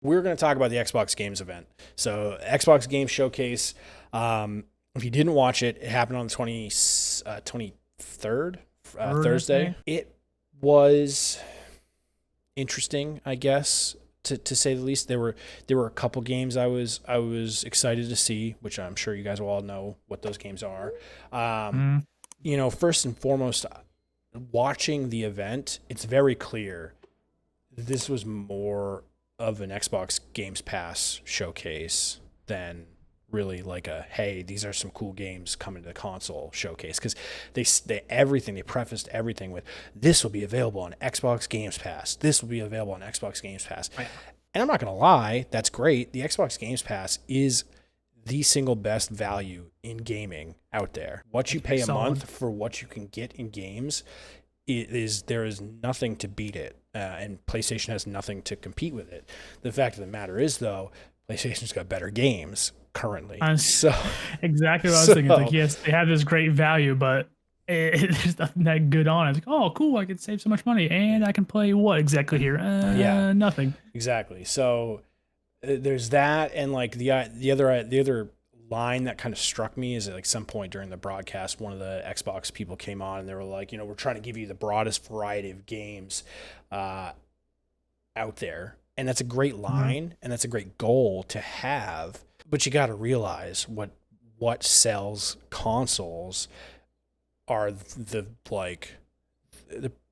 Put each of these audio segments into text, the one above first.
we're going to talk about the Xbox Games event. So Xbox Games Showcase. If you didn't watch it, it happened on the 23rd, Thursday. It was interesting, I guess, to say the least. There were a couple games I was excited to see, which I'm sure you guys will all know what those games are. First and foremost, watching the event, it's very clear this was more of an Xbox Games Pass showcase than really like a, hey, these are some cool games coming to the console showcase, because they prefaced everything with, this will be available on Xbox Games Pass, this will be available on Xbox Games Pass. Right. And I'm not gonna lie, that's great. The Xbox Games Pass is the single best value in gaming out there. What you pay a month for what you can get in games, there is nothing to beat it, and PlayStation has nothing to compete with it. The fact of the matter is, though, PlayStation's got better games currently. So exactly what I was thinking. It's like, yes, they have this great value, but there's nothing that good on it. It's like, oh, cool, I can save so much money, and I can play what exactly here? Nothing. Exactly. So there's that, and like the other line that kind of struck me is at like some point during the broadcast, one of the Xbox people came on and they were like, we're trying to give you the broadest variety of games out there. And that's a great line, and that's a great goal to have. But you got to realize what sells consoles are the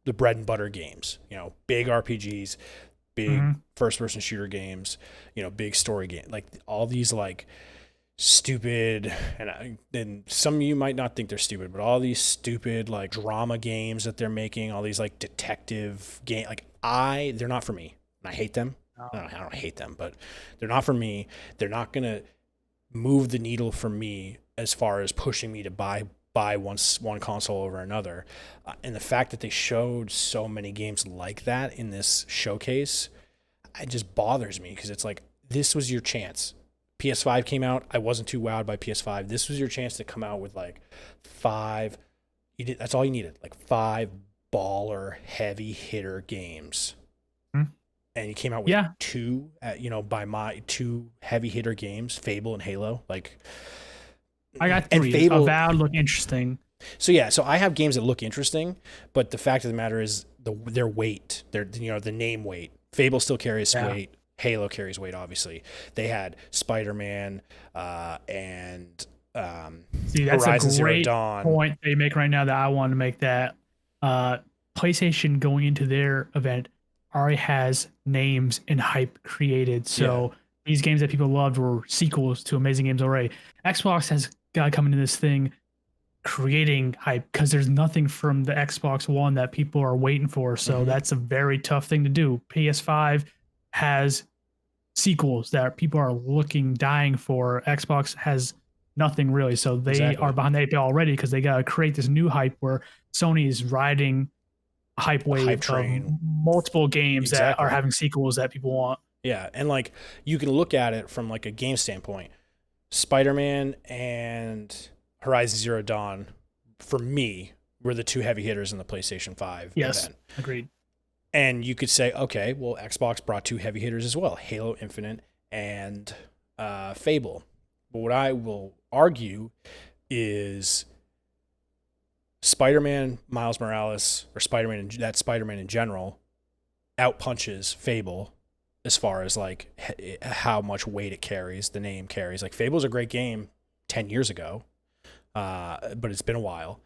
bread and butter games, big RPGs, big first person shooter games, big story game, like all these like stupid, and some of you might not think they're stupid, but all these stupid like drama games that they're making, all these like detective game, like they're not for me. I hate them. I don't hate them, but they're not for me. They're not gonna move the needle for me as far as pushing me to buy one console over another. And the fact that they showed so many games like that in this showcase, it just bothers me, because it's like, this was your chance. PS5 came out. I wasn't too wowed by PS5. This was your chance to come out with like that's all you needed, like 5 baller heavy hitter games. And you came out with two, by my 2 heavy hitter games, Fable and Halo. Like, I got 3. Fable, Avowed look interesting. So I have games that look interesting, but the fact of the matter is their weight, the name weight. Fable still carries weight. Halo carries weight, obviously. They had Spider-Man and See, that's Horizon Zero Dawn. Point they make right now that I want to make, that PlayStation going into their event already has names and hype created. So these games that people loved were sequels to amazing games already. Xbox has got to come into this thing creating hype, because there's nothing from the Xbox One that people are waiting for. So that's a very tough thing to do. PS5 has sequels that people are dying for. Xbox has nothing really. So they are behind the 8 ball already, because they got to create this new hype where Sony is riding hype wave of multiple games that are having sequels that people want. Yeah, and like, you can look at it from like a game standpoint. Spider-Man and Horizon Zero Dawn, for me, were the 2 heavy hitters in the PlayStation 5 event. Agreed. And you could say, okay, well, Xbox brought 2 heavy hitters as well, Halo Infinite and Fable. But what I will argue is Spider-Man Miles Morales, or Spider-Man in general, outpunches Fable as far as like how much weight it carries, the name carries. Like, Fable's a great game 10 years ago, but it's been a while.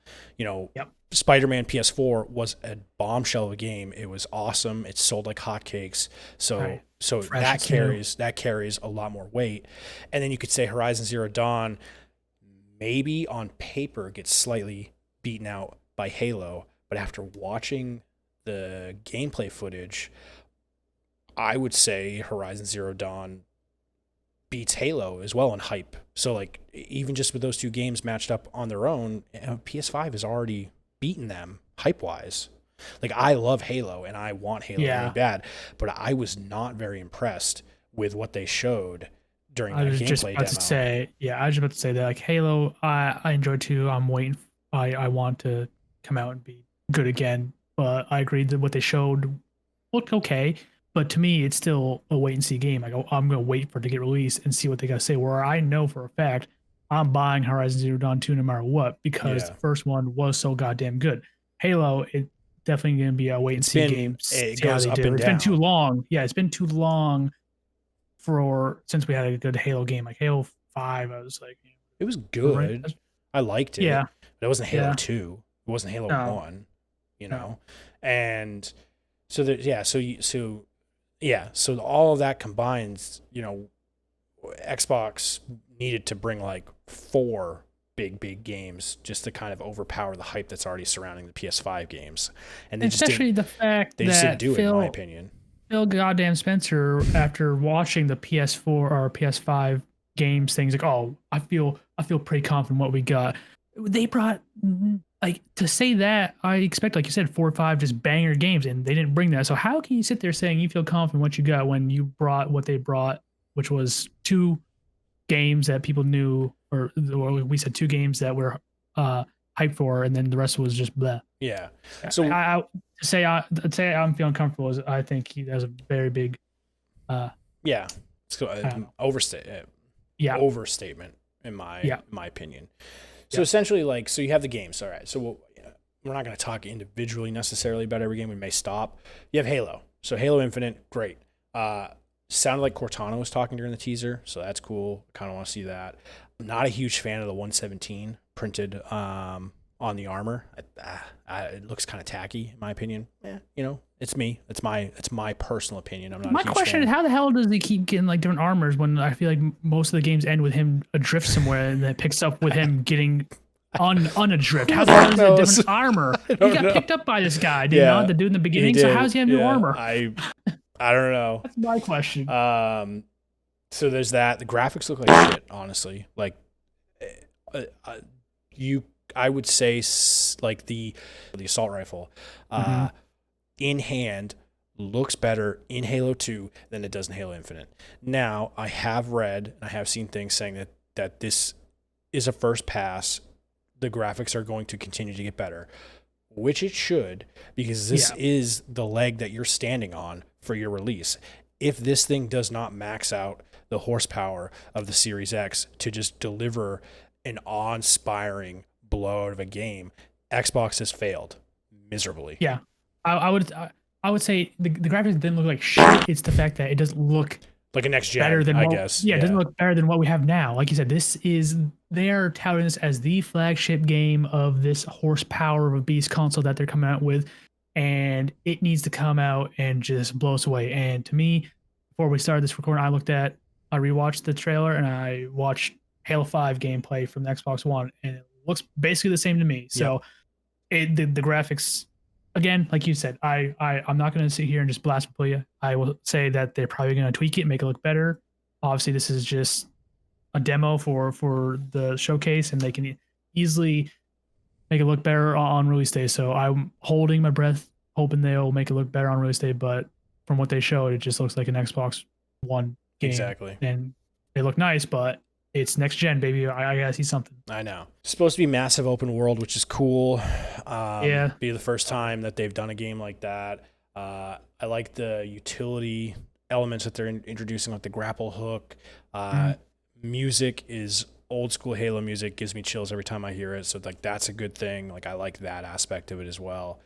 Spider-Man PS4 was a bombshell of a game. It was awesome. It sold like hotcakes. So that carries a lot more weight. And then you could say Horizon Zero Dawn maybe on paper gets slightly beaten out by Halo, but after watching the gameplay footage, I would say Horizon Zero Dawn beats Halo as well in hype. So like, even just with those 2 games matched up on their own, PS5 has already beaten them hype wise. Like, I love Halo and I want Halo really bad, but I was not very impressed with what they showed during that gameplay demo. I was just about to say that, like, Halo, I enjoyed too. I'm waiting. I want to come out and be good again, but I agree that what they showed looked okay. But to me, it's still a wait and see game. Like, I'm going to wait for it to get released and see what they got to say. Where I know for a fact I'm buying Horizon Zero Dawn 2 no matter what, because the first one was so goddamn good. Halo, it definitely going to be a wait and see game. It goes up and down. It's been too long. Yeah, it's been too long since we had a good Halo game. Like Halo 5, I was like, it was good. Right? I liked it. Yeah. But it wasn't Halo 2. It wasn't Halo 1, you know? And so so all of that combines, you know, Xbox needed to bring like 4 big games just to kind of overpower the hype that's already surrounding the PS5 games. And they especially the fact they just didn't do it, in my opinion. Phil goddamn Spencer, after watching the PS4 or PS5 games things, like, oh, I feel pretty confident what we got. They brought, like, to say that, I expect, like you said, 4 or 5 just banger games, and they didn't bring that. So how can you sit there saying you feel confident what you got when you brought what they brought, which was 2 games that people knew, or we said 2 games that were hyped for, and then the rest was just blah. Yeah. So I'd say I'm feeling comfortable is I think he has a very big overstatement in my opinion. So essentially, like, so you have the games. All right. So we're not going to talk individually necessarily about every game. We may stop. You have Halo. So Halo Infinite, great. Sounded like Cortana was talking during the teaser, so that's cool. Kind of want to see that. I'm not a huge fan of the 117 printed on the armor. It looks kind of tacky, in my opinion. Yeah, you know, it's me. It's my personal opinion. I'm not. My question is, how the hell does he keep getting like different armors when I feel like most of the games end with him adrift somewhere, and then it picks up with him getting unadrift? How the hell is it different armor? He got picked up by this guy, did not the dude in the beginning. So how's he have new armor? I don't know. That's my question. So there's that. The graphics look like shit, honestly. Like, I would say like the assault rifle, in hand looks better in Halo 2 than it does in Halo Infinite. Now, I have read and I have seen things saying that this is a first pass. The graphics are going to continue to get better, which it should, because this is the leg that you're standing on for your release. If this thing does not max out the horsepower of the Series X to just deliver an awe-inspiring blowout of a game, Xbox has failed miserably. Yeah, I would say the graphics didn't look like shit. It's the fact that it doesn't look like a next gen, better than guess. Yeah, it doesn't look better than what we have now. Like you said, they're touting this as the flagship game of this horsepower of a beast console that they're coming out with, and it needs to come out and just blow us away. And to me, before we started this recording, I rewatched the trailer and I watched Halo 5 gameplay from the Xbox One, and it looks basically the same to me. So the graphics, again, like you said, I'm not going to sit here and just blast you. I will say that they're probably going to tweak it, make it look better. Obviously, this is just a demo for the showcase, and they can easily make it look better on release day. So I'm holding my breath, hoping they'll make it look better on release day. But from what they showed, it just looks like an Xbox One game. Exactly. And they look nice, but it's next gen, baby. I gotta see something. I know. It's supposed to be massive open world, which is cool. Be the first time that they've done a game like that. I like the utility elements that they're introducing, like the grapple hook. Music is old school Halo music, gives me chills every time I hear it. So like that's a good thing. Like I like that aspect of it as well.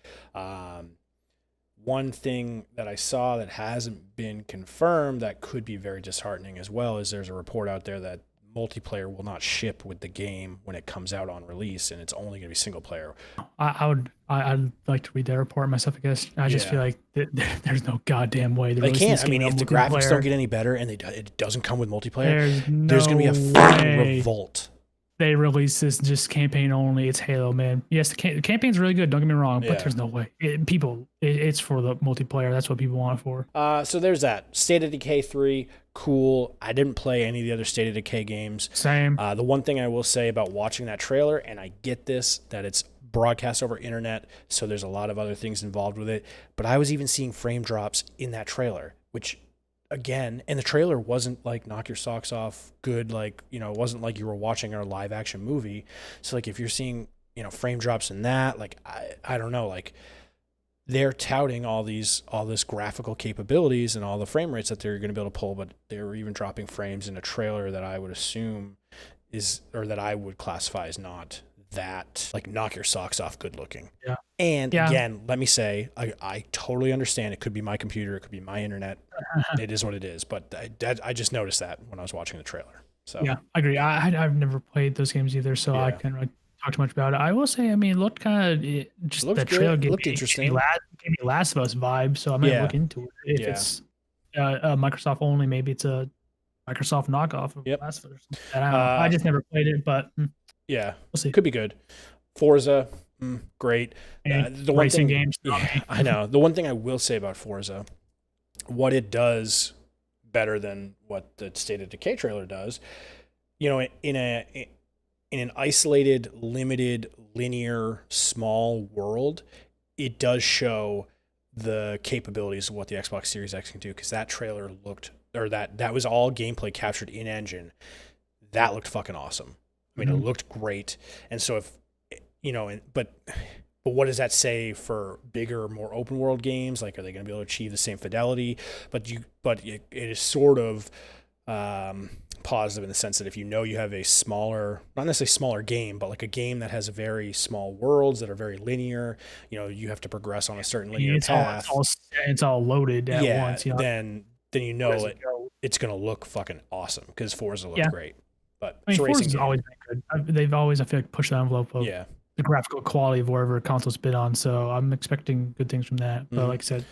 One thing that I saw that hasn't been confirmed that could be very disheartening as well is there's a report out there that multiplayer will not ship with the game when it comes out on release, and it's only going to be single player. I'd like to read that report myself, I guess. I just feel like there's no goddamn way they can't. I mean, if the graphics don't get any better and it doesn't come with multiplayer, there's going to be a fucking revolt. They release this just campaign only. It's Halo, man. Yes, the campaign's really good. Don't get me wrong, but there's no way. It's for the multiplayer. That's what people want it for. So there's that. State of Decay 3, cool. I didn't play any of the other State of Decay games. Same. The one thing I will say about watching that trailer, and I get this, that it's broadcast over internet, so there's a lot of other things involved with it, but I was even seeing frame drops in that trailer, which again, and the trailer wasn't like knock your socks off good, like, you know, it wasn't like you were watching a live action movie. So like if you're seeing, you know, frame drops in that, like I don't know, like they're touting all this graphical capabilities and all the frame rates that they're going to be able to pull, but they're even dropping frames in a trailer that I would assume that I would classify as not that, like, knock your socks off good looking. Yeah. And again, let me say, I totally understand. It could be my computer, it could be my internet. It is what it is. But I just noticed that when I was watching the trailer. So yeah, I agree. I've never played those games either, so I can't really talk too much about it. I will say, I mean, it looked kind of just the trailer looked interesting. Gave me Last of Us vibe, so I'm gonna look into it. If it's Microsoft only, maybe it's a Microsoft knockoff of Last of Us. I don't know. I just never played it, but yeah, we'll see. Could be good. Forza, great. The racing games. Yeah, I know. The one thing I will say about Forza, what it does better than what the State of Decay trailer does, you know, in an isolated, limited, linear, small world, it does show the capabilities of what the Xbox Series X can do, because that trailer looked, or that was all gameplay captured in engine. That looked fucking awesome. I mean, it looked great. And so if, you know, but what does that say for bigger, more open world games? Like, are they going to be able to achieve the same fidelity? But it is sort of positive in the sense that if you know you have a smaller, not necessarily smaller game, but like a game that has very small worlds that are very linear, you know, you have to progress on a certain linear path. It's all loaded at once. You know? Then you know it's going to look fucking awesome, because Forza looked great. But I mean, Forza's always been good. They've always, I feel like, pushed the envelope of the graphical quality of wherever console's been on. So I'm expecting good things from that. But like I said,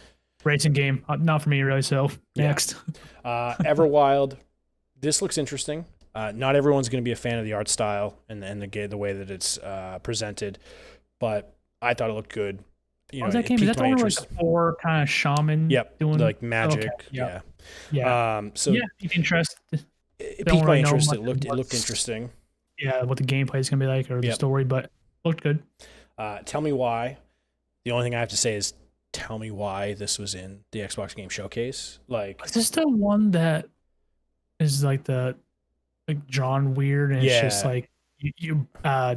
racing game, not for me really. So next, Everwild. This looks interesting. Not everyone's going to be a fan of the art style and the way that it's presented, but I thought it looked good. You know, that game? Is that the one where like the 4 kind of shaman? Yep, doing like magic. Okay. So piqued interest. It piqued my interest. It looked interesting. Yeah, what the gameplay is going to be like, or the story, but looked good. Tell me why. The only thing I have to say is, tell me why this was in the Xbox Game Showcase. Like, is this the one that is like drawn weird, and it's just like you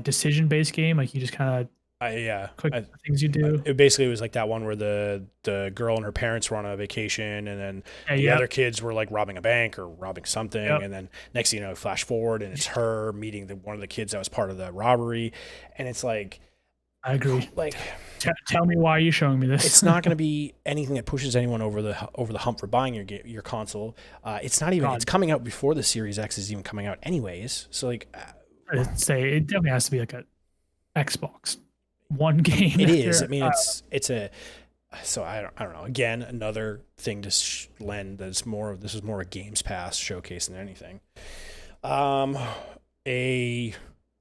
decision based game, like you just kind of quick things you do. It basically was like that one where the girl and her parents were on a vacation, and then the other kids were like robbing a bank or robbing something, and then next thing you know, flash forward and it's her meeting one of the kids that was part of the robbery, and it's like, I agree. Like, tell me why you're showing me this. It's not going to be anything that pushes anyone over the hump for buying your console. It's not even. It's coming out before the Series X is even coming out, anyways. So like, I'd say it definitely has to be like a Xbox One game. It is. I mean, it's a. So I don't know. Again, another thing to lend that's more. This is more a Games Pass showcase than anything. A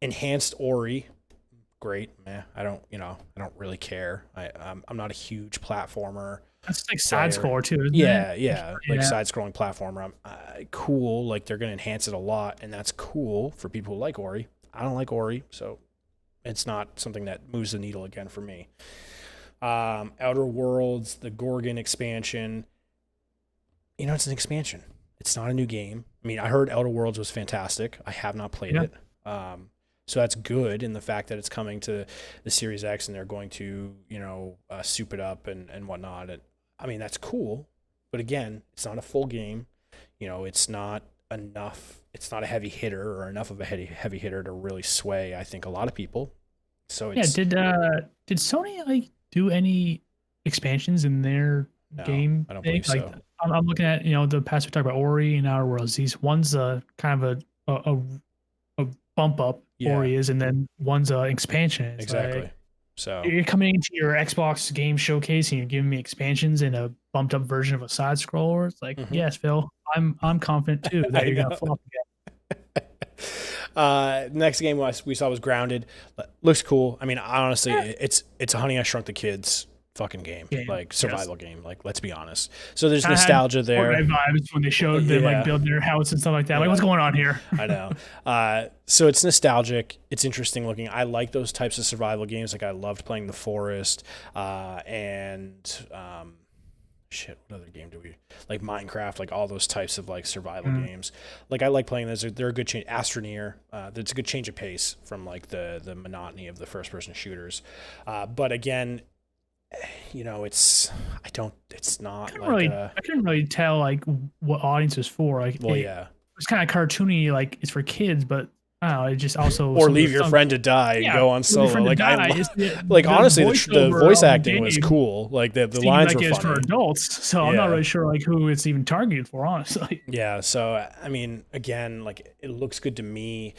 enhanced Ori. Great, man. I don't really care. I'm not a huge platformer. That's like side scroller too, isn't it? Yeah, like side scrolling platformer. Cool. Like, they're gonna enhance it a lot, and that's cool for people who like Ori. I don't like Ori, so it's not something that moves the needle again for me. Outer Worlds, the Gorgon expansion. You know, it's an expansion. It's not a new game. I mean, I heard Outer Worlds was fantastic. I have not played it. So that's good in the fact that it's coming to the Series X, and they're going to, soup it up and whatnot. And I mean, that's cool. But again, it's not a full game. You know, it's not enough. It's not a heavy hitter, or enough of a heavy hitter to really sway, I think, a lot of people. So it's, did Sony like do any expansions in their game? I don't believe so. I'm looking at, the past we talked about Ori and Outer Worlds. These one's kind of a bump up. Ori is, and then one's expansion. It's exactly. Like, so you're coming into your Xbox game showcase and you're giving me expansions in a bumped up version of a side scroller. It's like, yes, Phil, I'm confident too that you're gonna flop again. Next game we saw was Grounded. Looks cool. I mean, honestly, it's a Honey I Shrunk the Kids fucking game, like survival game. Like, let's be honest. So there's nostalgia there. Vibes when they showed them like building their house and stuff like that. Like, what's going on here? I know. So it's nostalgic. It's interesting looking. I like those types of survival games. Like, I loved playing The Forest, and what other game do we like? Minecraft, like all those types of like survival games. Like, I like playing those. They're a good change. Astroneer, that's a good change of pace from like the monotony of the first person shooters. But again, it's not like I couldn't really tell like what audience was for. Like, well, it yeah. was kind of cartoony, like it's for kids, but I don't know. It just also Or leave your friend to die and go on solo. Like like honestly, the voice acting was cool. Like the lines were funny. For adults, so I'm not really sure like who it's even targeted for, honestly. Yeah. So I mean, again, like it looks good to me.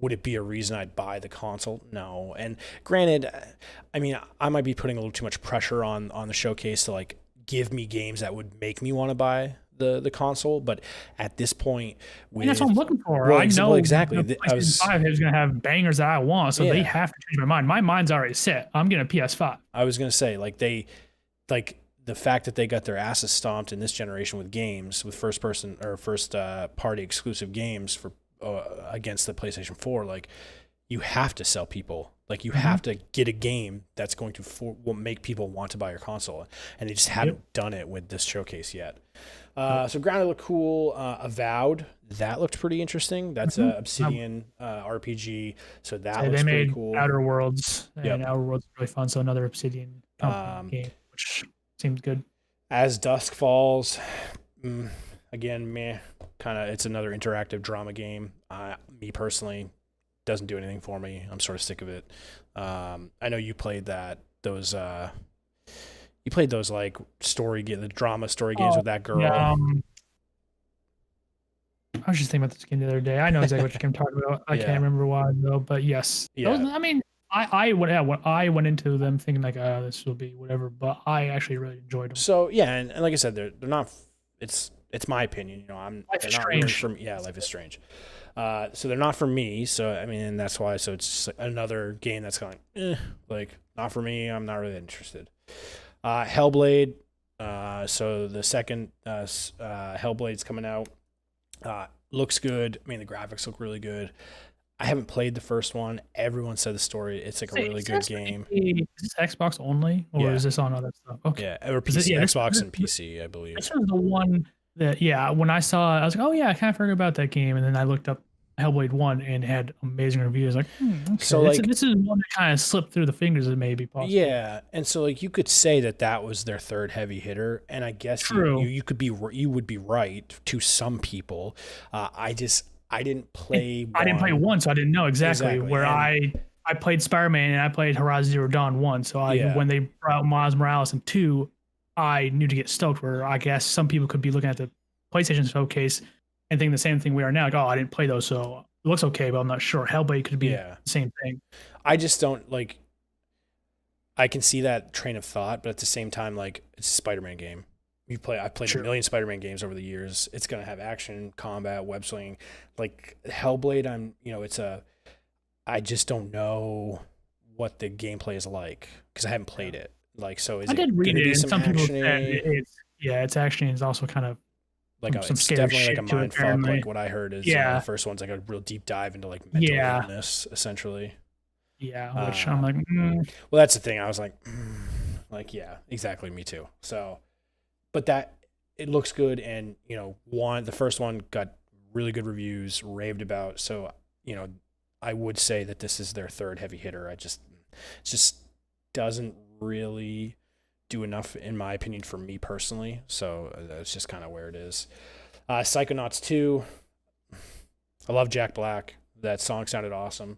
Would it be a reason I'd buy the console? No. And granted, I mean, I might be putting a little too much pressure on the showcase to like give me games that would make me want to buy the console. But at this point, that's what I'm looking for. Well, I know well, exactly. The PlayStation 5 is going to have bangers that I want, so they have to change my mind. My mind's already set. I'm getting a PS5. I was going to say, like the fact that they got their asses stomped in this generation with games, with first party exclusive games for against the PlayStation 4, like you have to sell people. Like you have to get a game that's going to will make people want to buy your console, and they just haven't done it with this showcase yet. So Grounded looked cool. Avowed, that looked pretty interesting. That's a Obsidian RPG, so that looks pretty cool. Outer Worlds, and Outer Worlds is really fun. So another Obsidian game, which seems good. As Dusk Falls, again, meh. Kind of, it's another interactive drama game. Me personally, doesn't do anything for me. I'm sort of sick of it. I know you played those like the drama story games with that girl. Yeah, I was just thinking about this game the other day. I know exactly what I'm talking about. I can't remember why though, but yes. Yeah. I mean, I went into them thinking like, this will be whatever, but I actually really enjoyed them. So yeah, and like I said, they're not. It's my opinion. Life is strange. Life is strange. So they're not for me. So I mean, and that's why. So it's just another game that's going like not for me. I'm not really interested. Hellblade. So the second Hellblade's coming out. Looks good. I mean, the graphics look really good. I haven't played the first one. Everyone said the story. It's like a really good game. Is this Xbox only, or is this on other stuff? Okay. Yeah, or PC, Xbox and PC, I believe. This was the one that, when I saw it, I was like, oh yeah, I kind of forgot about that game. And then I looked up Hellblade 1 and had amazing reviews. Like, okay. So like, this is one that kind of slipped through the fingers that may be possible. Yeah, and so like you could say that was their third heavy hitter, and I guess you would be right to some people. I didn't play. I didn't play one, so I didn't know exactly. Where I played Spider-Man and I played Horizon Zero Dawn 1. So when they brought Miles Morales and 2, I knew to get stoked. Where I guess some people could be looking at the PlayStation showcase and thinking the same thing we are now. Like, oh, I didn't play those, so it looks okay, but I'm not sure. Hellblade could be the same thing. I just don't like. I can see that train of thought, but at the same time, like it's a Spider-Man game. I've played a million Spider-Man games over the years. It's gonna have action, combat, web swinging. Like Hellblade, I just don't know what the gameplay is like because I haven't played it. Like, so is it gonna be some action? It's action. It's also kind of like it's definitely like a mind fuck. Like what I heard is the first one's like a real deep dive into like mental illness, essentially. Yeah, which I'm like, well, that's the thing. I was like, like yeah, exactly. Me too. So. But it looks good, and the first one got really good reviews, raved about. So I would say that this is their third heavy hitter. It just doesn't really do enough, in my opinion, for me personally. So that's just kind of where it is. Psychonauts 2. I love Jack Black. That song sounded awesome.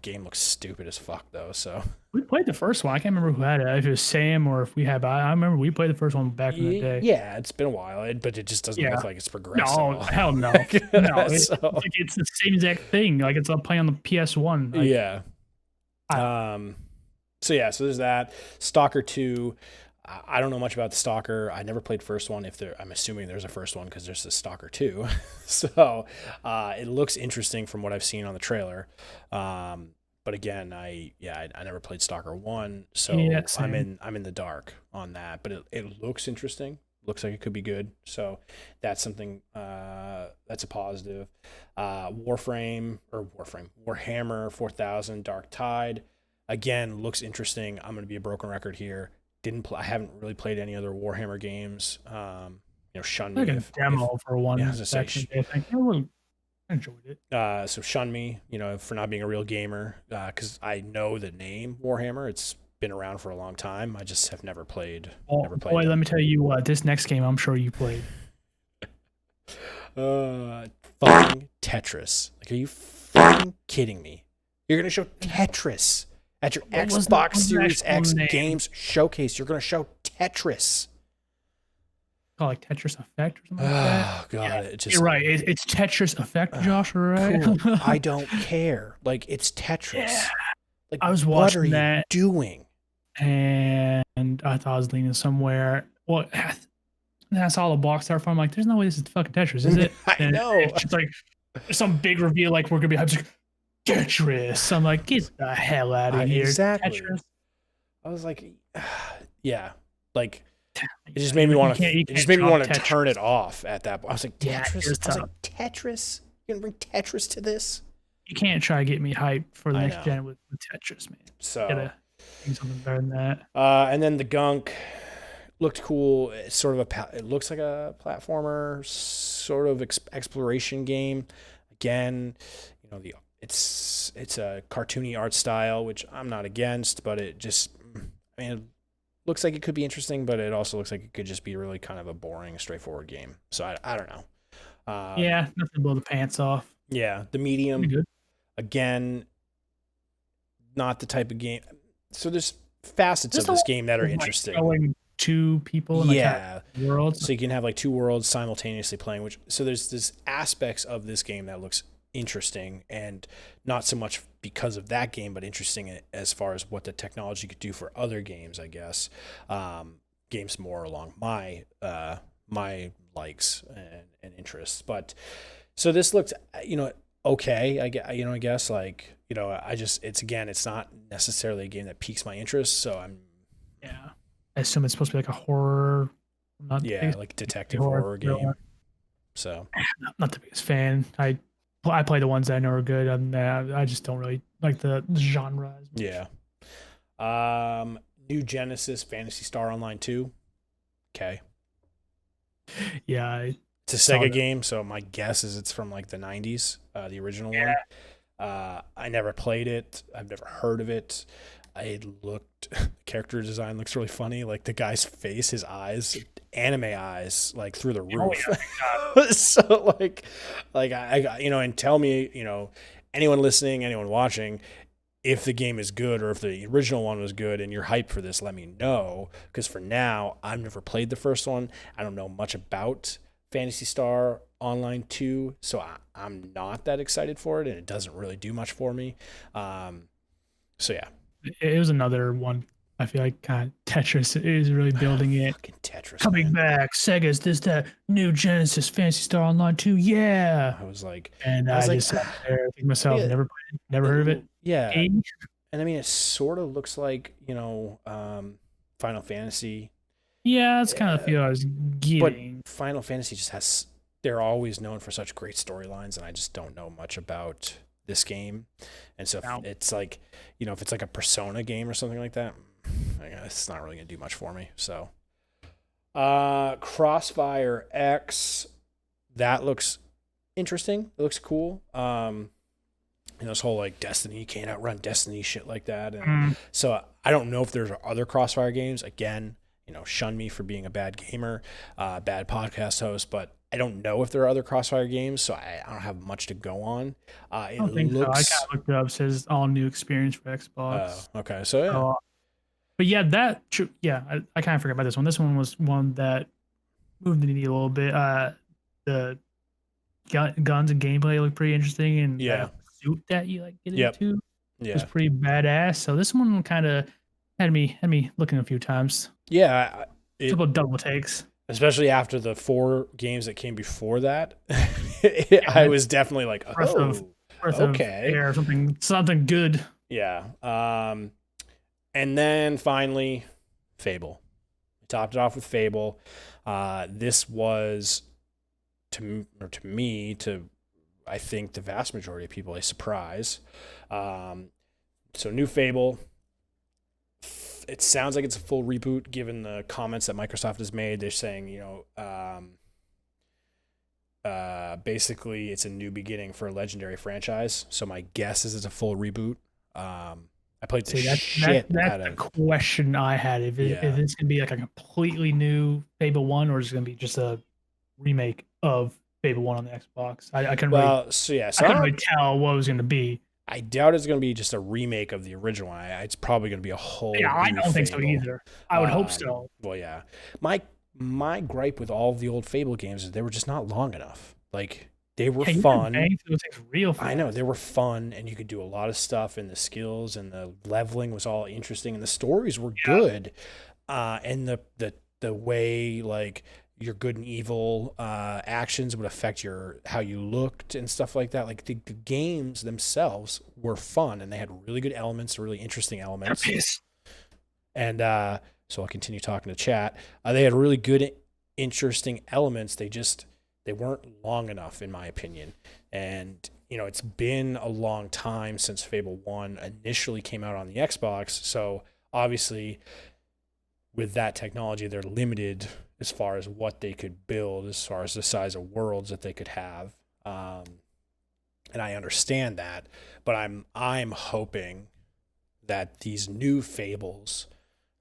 Game looks stupid as fuck though. So we played the first one. I can't remember who had it. If it was Sam or if we had. I remember we played the first one back in the day. Yeah, it's been a while, but it just doesn't look like it's progressed. No, hell no. No, it's the same exact thing. Like it's playing on the PS1. Like, yeah. So there's that. Stalker 2. I don't know much about the Stalker. I never played first one. I'm assuming there's a first one because there's a Stalker 2. So it looks interesting from what I've seen on the trailer. But again, I never played Stalker 1, so I'm in the dark on that. But it looks interesting. Looks like it could be good. So that's something that's a positive. Warhammer 4000 Dark Tide. Again, looks interesting. I'm going to be a broken record here. I haven't really played any other Warhammer games. Shun Me. Like a demo for one. Yeah, I enjoyed it. So Shun Me, for not being a real gamer, because I know the name Warhammer. It's been around for a long time. I just have never played. Well, boy, let me tell you what. This next game, I'm sure you played. Fucking Tetris. Like, are you fucking kidding me? You're gonna show Tetris at your Xbox Series X Games Showcase. You're gonna show Tetris. Call it Tetris Effect or something like that. Oh god, yeah, you're right. It's Tetris Effect, Josh. Right? Cool. I don't care. Like, it's Tetris. Yeah. Like, I was watching that. Doing? And I thought I was leaning somewhere. Well, then I saw the box art. I'm like, there's no way this is fucking Tetris, is it? I know. It's just like some big reveal, like we're gonna be like, Tetris. I'm like, get the hell out of here. Exactly. Tetris. I was like, yeah, like it just made me want to. It just made me want to turn it off at that point. I was like, Tetris. I was like, Tetris. You're gonna bring Tetris to this? You can't try to get me hyped for the next gen with Tetris, man. So gotta do something better than that. And then the Gunk looked cool. It's sort of it looks like a platformer, sort of exploration game. Again, you know, it's a cartoony art style, which I'm not against, but it just, I mean, it looks like it could be interesting, but it also looks like it could just be really kind of a boring, straightforward game. So I don't know. Yeah, nothing to blow the pants off. Yeah, the Medium, again, not the type of game. So there's facets of this game that are interesting. Showing two people in worlds. So you can have like two worlds simultaneously playing, so there's aspects of this game that looks interesting, and not so much because of that game, but interesting as far as what the technology could do for other games, I guess. Games more along my my likes and interests. But so this looked, okay. I guess like, it's not necessarily a game that piques my interest. So I assume it's supposed to be like a horror. Like detective horror game. So not the biggest fan. I play the ones that I know are good. I just don't really like the genre. Yeah. New Genesis Phantasy Star Online 2. Okay. Yeah. It's a Sega game, so my guess is it's from like the 90s, the original one. I never played it. I've never heard of it. Character design looks really funny. Like the guy's face, his eyes, anime eyes, like through the roof. So like I and tell me, anyone listening, anyone watching, if the game is good or if the original one was good and you're hyped for this, let me know. Because for now, I've never played the first one. I don't know much about Phantasy Star Online 2, so I'm not that excited for it, and it doesn't really do much for me. So yeah. It was another one. I feel like Tetris is really building it. Fucking Tetris coming back. Sega's that New Genesis Phantasy Star Online 2. Yeah. I was like, just sat there thinking myself, never heard of it. Yeah. And I mean, it sort of looks like, Final Fantasy. Yeah, that's kind of the feel I was getting. But Final Fantasy they're always known for such great storylines, and I just don't know much about this game. And so if it's like, if it's like a Persona game or something like that, it's not really going to do much for me. So Crossfire X, that looks interesting. It looks cool. This whole like Destiny, you can't outrun Destiny shit like that. And so I don't know if there's other Crossfire games. Again, shun me for being a bad gamer, bad podcast host, but I don't know if there are other Crossfire games, so I don't have much to go on. I don't think so. I kind of looked it up. It says all new experience for Xbox. Okay. So yeah. But yeah, I kind of forgot about this one. This one was one that moved the needle a little bit. The guns and gameplay look pretty interesting, and the suit that you get into was pretty badass. So this one kind of had me looking a few times. Yeah, a couple of double takes. Especially after the 4 games that came before that, I was definitely like, okay, or something good. Yeah. And then finally, Fable. We topped it off with Fable. This was to me, I think the vast majority of people, a surprise. So new Fable. It sounds like it's a full reboot, given the comments that Microsoft has made. They're saying, basically it's a new beginning for a legendary franchise. So my guess is it's a full reboot. I played the See, shit out that's of. the question I had. If it's gonna be like a completely new Fable 1, or is it gonna be just a remake of Fable 1 on the Xbox? I couldn't really Well, so yeah, I couldn't really tell what it was gonna be. I doubt it's going to be just a remake of the original one. It's probably going to be a whole Yeah, I new don't think so Fable. either. I would hope so. Well, yeah. My gripe with all of the old Fable games is they were just not long enough. Like they were fun. Those things real fast. I know they were fun, and you could do a lot of stuff, and the skills and the leveling was all interesting, and the stories were good. And the way like your good and evil actions would affect how you looked and stuff like that. Like the games themselves were fun, and they had really good elements, really interesting elements. And so I'll continue talking to chat. They had really good, interesting elements. They weren't long enough, in my opinion. And it's been a long time since Fable 1 initially came out on the Xbox. So obviously, with that technology, they're limited as far as what they could build, as far as the size of worlds that they could have. And I understand that, but I'm hoping that these new Fables,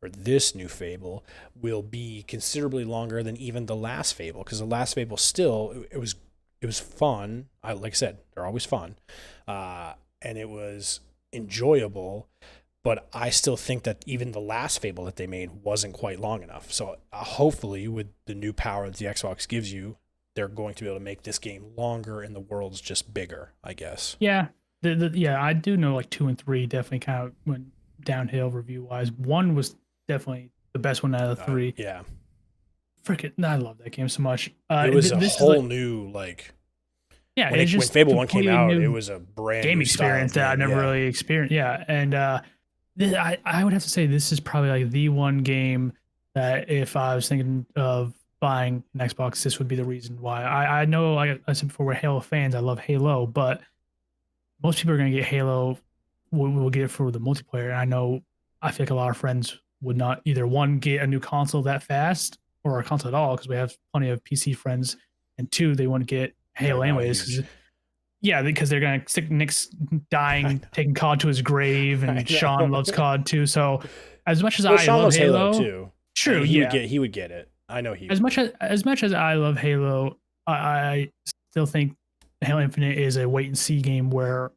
or this new Fable, will be considerably longer than even the last Fable, because the last Fable still it was fun. Like I said, they're always fun, and it was enjoyable. But I still think that even the last Fable that they made wasn't quite long enough. So hopefully, with the new power that the Xbox gives you, they're going to be able to make this game longer and the world's just bigger, I guess. Yeah, yeah, I do know like 2 and 3 definitely kind of went downhill review wise. 1 was definitely the best one out of the 3. Yeah, freaking, I love that game so much. It was a whole new like. Yeah, when Fable 1 came out, it was a brand game new experience that I've never really experienced. Yeah, and I would have to say this is probably like the one game that if I was thinking of buying an Xbox, this would be the reason why. I know, like I said before, we're Halo fans. I love Halo, but most people are going to get Halo. We'll get it for the multiplayer. And I feel like a lot of friends would not either, one, get a new console that fast or a console at all, because we have plenty of PC friends, and 2, they want to get Halo anyways. Yeah, because they're gonna stick Nick's dying, taking COD to his grave, and Sean loves COD too. So, as much as Sean love Halo too, true, he would get it. I know he. As much as I love Halo, I still think Halo Infinite is a wait and see game. Where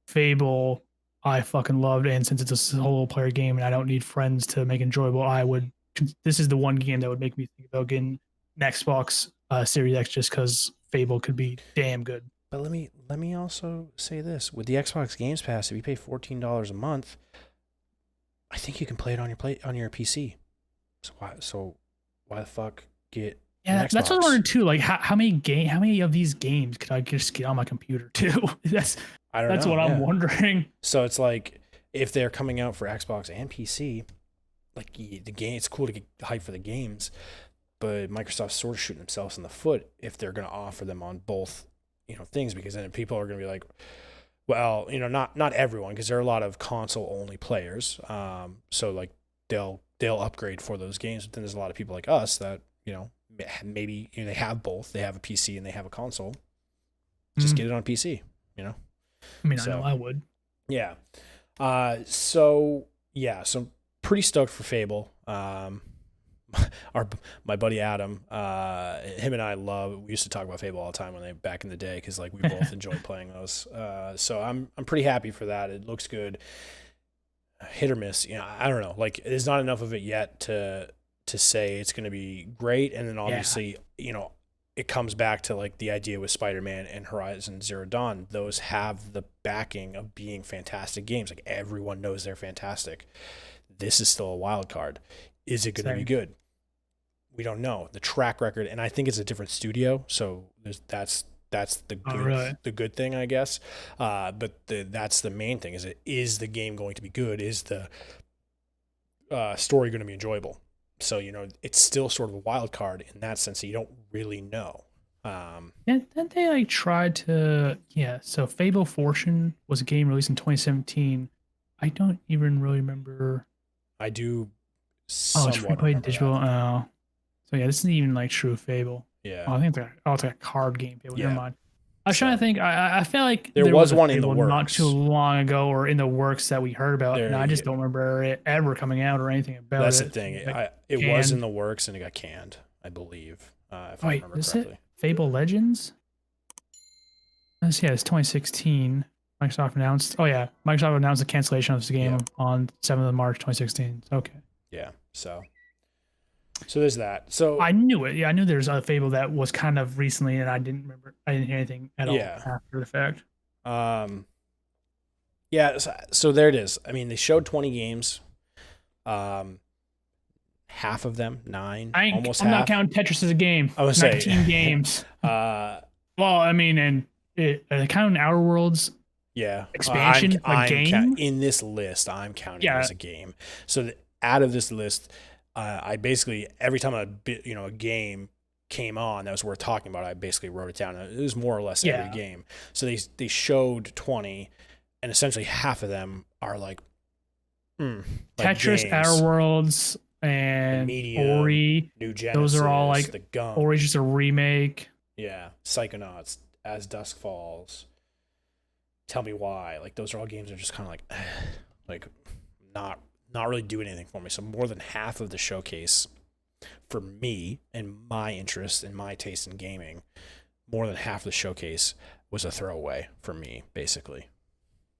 Fable, I fucking loved, and since it's a solo player game and I don't need friends to make it enjoyable, this is the one game that would make me think about getting an Xbox Series X, just because Fable could be damn good. But let me also say this: with the Xbox Games Pass, if you pay $14 a month, I think you can play it on your PC. So why the fuck get? Yeah, that's what I wondered too. Like how many of these games could I just get on my computer too? That's what I'm wondering. So it's like, if they're coming out for Xbox and PC, like the game, it's cool to get hyped for the games, but Microsoft's sort of shooting themselves in the foot if they're going to offer them on both, things, because then people are going to be like, well, not everyone, because there are a lot of console only players. So like they'll upgrade for those games, but then there's a lot of people like us that, maybe they have both. They have a PC and they have a console. Just get it on PC, I mean, I know I would. Yeah. So pretty stoked for Fable. My buddy Adam, him and I we used to talk about Fable all the time back in the day, because like we both enjoyed playing those. So I'm pretty happy for that. It looks good. Hit or miss, I don't know. Like, there's not enough of it yet to say it's going to be great. And then obviously, it comes back to like the idea with Spider-Man and Horizon Zero Dawn. Those have the backing of being fantastic games. Like, everyone knows they're fantastic. This is still a wild card. Is it going to be good? We don't know. The track record, and I think it's a different studio, so that's the good, the good thing, I guess. But that's the main thing: is the game going to be good? Is the story going to be enjoyable? So it's still sort of a wild card in that sense. So you don't really know. Then they like tried to So Fable Fortune was a game released in 2017. I don't even really remember. I do. Oh, it's free play digital. So this isn't even like true Fable. Yeah. Oh, I think it's like a card game. Fable. Never mind. I was trying to think. I feel like there was one in the Fable works not too long ago, or in the works that we heard about, and I just don't remember it ever coming out or anything about it. That's the thing. It was in the works and it got canned, I believe. If I remember correctly. Fable Legends? Let's see, it's 2016. Microsoft announced. Oh yeah, Microsoft announced the cancellation of this game on 7th of March 2016. Okay. Yeah. So there's that. So I knew it. Yeah, I knew there was a Fable that was kind of recently, and I didn't remember. I didn't hear anything at all after the fact. Yeah. So there it is. I mean, they showed 20 games. Half of them, 9, almost half. I'm not counting Tetris as a game. I was 19 games. Well, I mean, and counting Outer Worlds. Yeah, expansion game in this list. I'm counting it as a game. So out of this list, I basically every time a game came on that was worth talking about, I basically wrote it down. It was more or less every game. So they showed 20, and essentially half of them are like Tetris, Outer Worlds, and Medium, Ori. New Genesis. Those are all like the Gum. Ori's just a remake. Yeah, Psychonauts, As Dusk Falls. Tell Me Why. Like those are all games that are just kind of like not really doing anything for me. So more than half of the showcase for me and my interest and my taste in gaming, more than half of the showcase was a throwaway for me, basically.